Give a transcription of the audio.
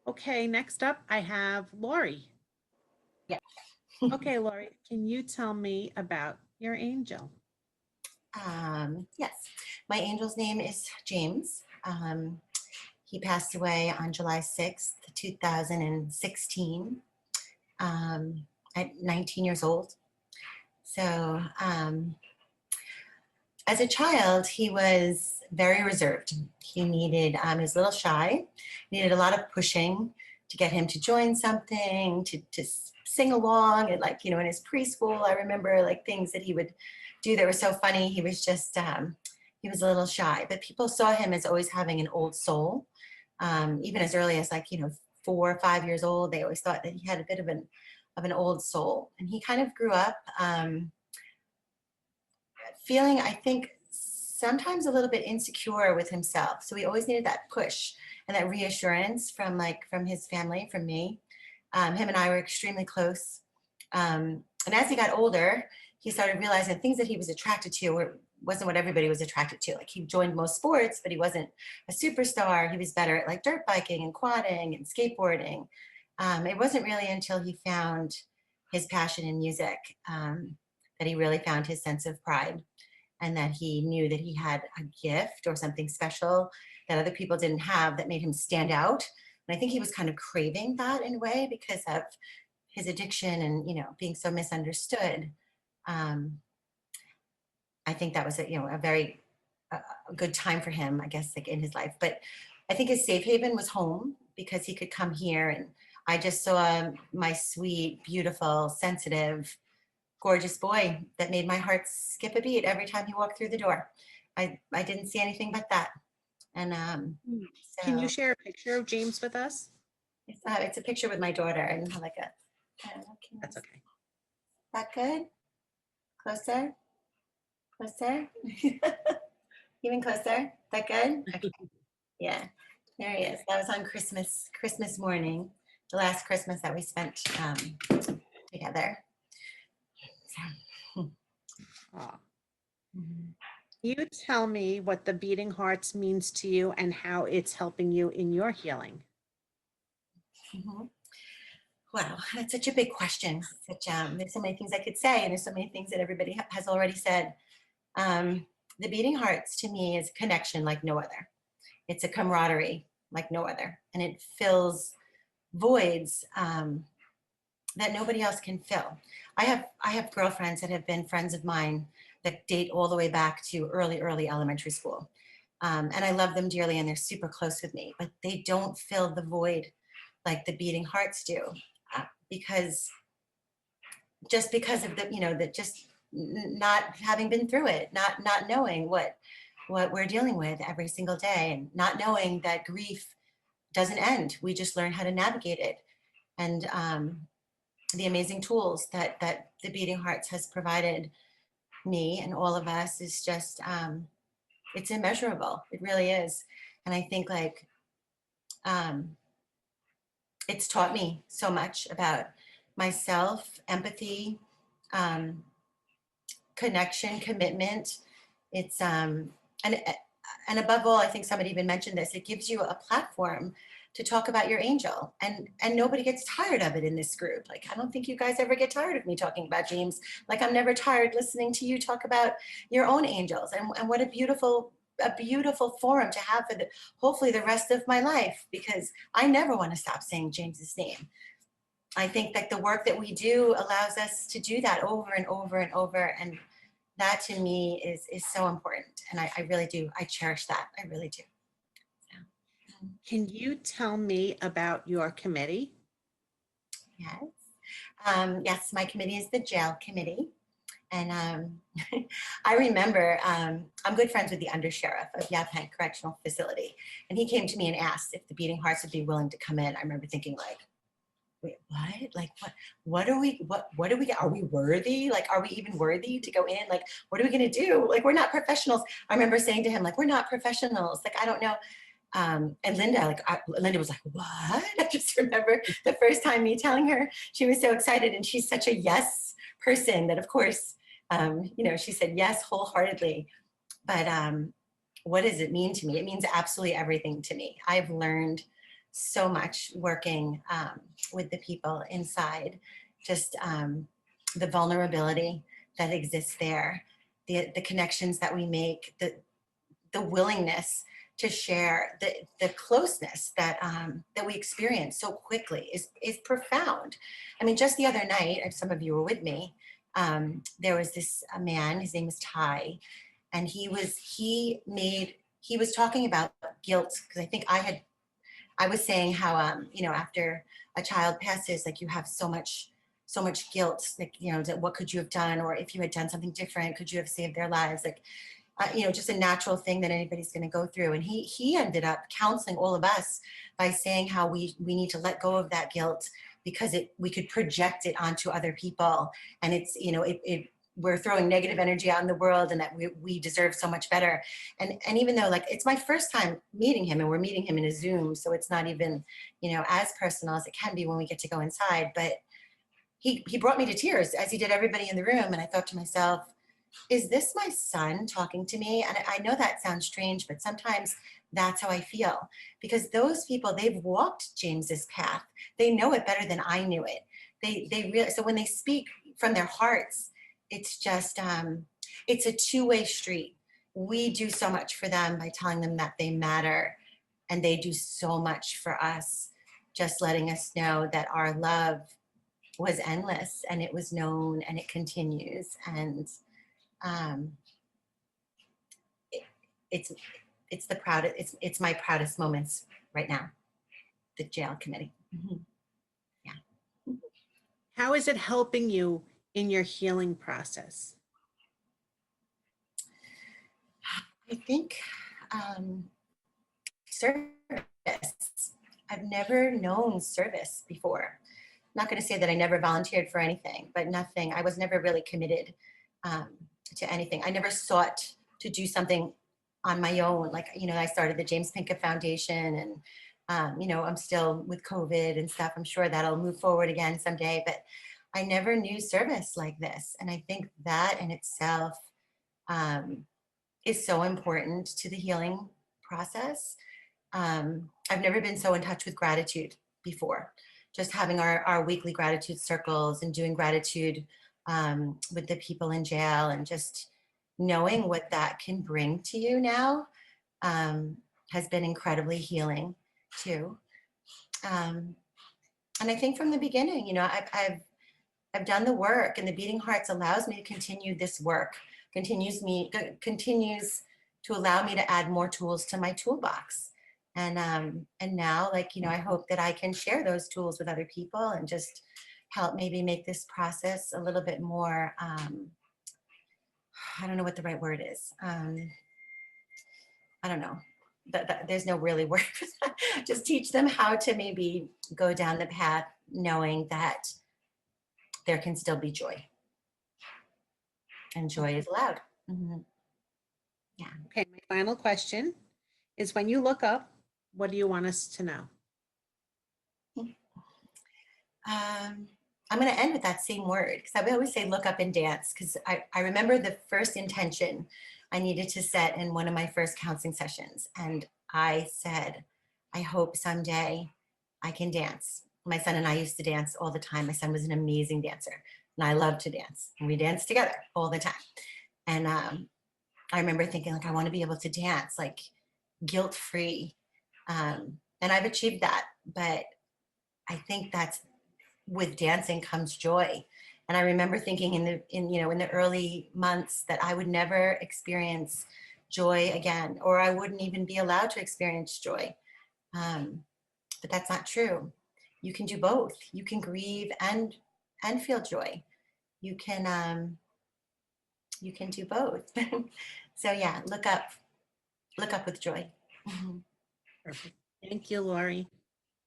Okay, next up I have Lori. Yeah. Okay, Lori, can you tell me about your angel? Yes, my angel's name is James. He passed away on July 6th, 2016, at 19 years old. So, as a child, he was very reserved. He was a little shy, needed a lot of pushing to get him to join something, to sing along. And like, in his preschool, I remember like things that he would do that were so funny. He was a little shy, but people saw him as always having an old soul. Even as early as like, 4 or 5 years old, they always thought that he had a bit of an old soul. And he kind of grew up, feeling, I think, sometimes a little bit insecure with himself. So he always needed that push and that reassurance from his family, from me. Him and I were extremely close. And as he got older, he started realizing things that he was attracted to wasn't what everybody was attracted to. Like, he joined most sports, but he wasn't a superstar. He was better at like dirt biking and quadding and skateboarding. It wasn't really until he found his passion in music, that he really found his sense of pride, and that he knew that he had a gift or something special that other people didn't have that made him stand out. And I think he was kind of craving that in a way because of his addiction and, being so misunderstood. Um, I think that was a very a good time for him, I guess, like in his life. But I think his safe haven was home because he could come here, and I just saw my sweet, beautiful, sensitive, gorgeous boy that made my heart skip a beat every time he walked through the door. I didn't see anything but that. And Hmm. Can you so share a picture of James with us? it's a picture with my daughter and like That's okay. that good? Closer? Closer? Even closer? That good? Okay. Yeah, there he is. That was on Christmas morning, the last Christmas that we spent together. So, Aw. mhm. You tell me what the beating hearts means to you and how it's helping you in your healing. Mhm. Wow, that's such a big question. There's so many things I could say, and there's so many things that everybody has already said. Um, the beating hearts to me is a connection like no other. It's a camaraderie like no other, and it fills voids, that nobody else can fill. I have girlfriends that have been friends of mine that date all the way back to early elementary school, and I love them dearly, and they're super close with me. But they don't fill the void like the beating hearts do, because just because of that just not having been through it, not knowing what we're dealing with every single day, and not knowing that grief doesn't end. We just learn how to navigate it, and the amazing tools that the Beating Hearts has provided me and all of us is just, it's immeasurable. It really is. And I think like, um, it's taught me so much about myself, empathy, um, connection, commitment. It's and above all, I think somebody even mentioned this. It gives you a platform to talk about your angel, and nobody gets tired of it in this group. Like, I don't think you guys ever get tired of me talking about James. Like, I'm never tired listening to you talk about your own angels, and what a beautiful forum to have for hopefully the rest of my life, because I never want to stop saying James's name. I think that the work that we do allows us to do that over and over and over. And that to me is so important. And I really do. I cherish that. I really do. Yeah. Can you tell me about your committee? Yes. Yes, my committee is the jail committee. And I remember I'm good friends with the undersheriff of Yaphank Correctional Facility. And he came to me and asked if the Beating Hearts would be willing to come in. I remember thinking like, wait, what? Like, what do we, are we worthy? Like, are we even worthy to go in? Like, what are we going to do? Like, we're not professionals. I remember saying to him, like, we're not professionals. Like, I don't know. And Linda was like, what? I just remember the first time me telling her, she was so excited, and she's such a yes person that of course, she said yes wholeheartedly. But what does it mean to me? It means absolutely everything to me. I've learned so much working with the people inside, just the vulnerability that exists there, the connections that we make, the willingness to share, the closeness that that we experience so quickly is profound. I mean, just the other night, and some of you were with me, there was this a man, his name is Ty, and he was talking about guilt, because I think I was saying how you know, after a child passes, like you have so much guilt, like, you know, that what could you have done, or if you had done something different, could you have saved their lives, like you know, just a natural thing that anybody's going to go through. And he ended up counseling all of us by saying how we need to let go of that guilt, because we could project it onto other people, and it's, you know, we're throwing negative energy out in the world, and that we deserve so much better. And even though, like, it's my first time meeting him, and we're meeting him in a Zoom, so it's not even, you know, as personal as it can be when we get to go inside, but he brought me to tears, as he did everybody in the room. And I thought to myself, is this my son talking to me? And I know that sounds strange, but sometimes that's how I feel, because those people, they've walked James's path. They know it better than I knew it. They really, so when they speak from their hearts, it's just, it's a two-way street. We do so much for them by telling them that they matter, and they do so much for us, just letting us know that our love was endless, and it was known, and it continues. And um, it, it's it's the proudest, it's my proudest moments right now, the jail committee. Mhm. Yeah. How is it helping you in your healing process? I think service. I've never known service before. Not going to say that I never volunteered for anything, but nothing. I was never really committed um, to anything. I never sought to do something on my own. Like, you know, I started the James Pinkett Foundation, and you know, I'm still with COVID and stuff. I'm sure that'll move forward again someday, but I never knew service like this. And I think that in itself um, is so important to the healing process. I've never been so in touch with gratitude before. Just having our weekly gratitude circles, and doing gratitude with the people in jail, and just knowing what that can bring to you now um, has been incredibly healing too. Um, and I think from the beginning, you know, I've done the work, and the Beating Hearts allows me to continue this work, continues to allow me to add more tools to my toolbox. And now, like, you know, I hope that I can share those tools with other people, and just help maybe make this process a little bit more, I don't know what the right word is. I don't know. There's no really word for that. Just teach them how to maybe go down the path, knowing that there can still be joy, and joy is allowed. Mhm. Yeah. Okay, my final question is, when you look up, what do you want us to know? I'm going to end with that same word, because I always say look up and dance, because I remember the first intention I needed to set in one of my first counseling sessions. And I said, I hope someday I can dance. My son and I used to dance all the time. My son was an amazing dancer, and I loved to dance. And we danced together all the time. And I remember thinking, like, I want to be able to dance, like, guilt-free. And I've achieved that. But I think that's, with dancing comes joy. And I remember thinking in the early months that I would never experience joy again, or I wouldn't even be allowed to experience joy. Um, but that's not true. You can do both. You can grieve and feel joy. You can do both. So yeah, look up with joy. Mhm. Perfect. Thank you, Lori.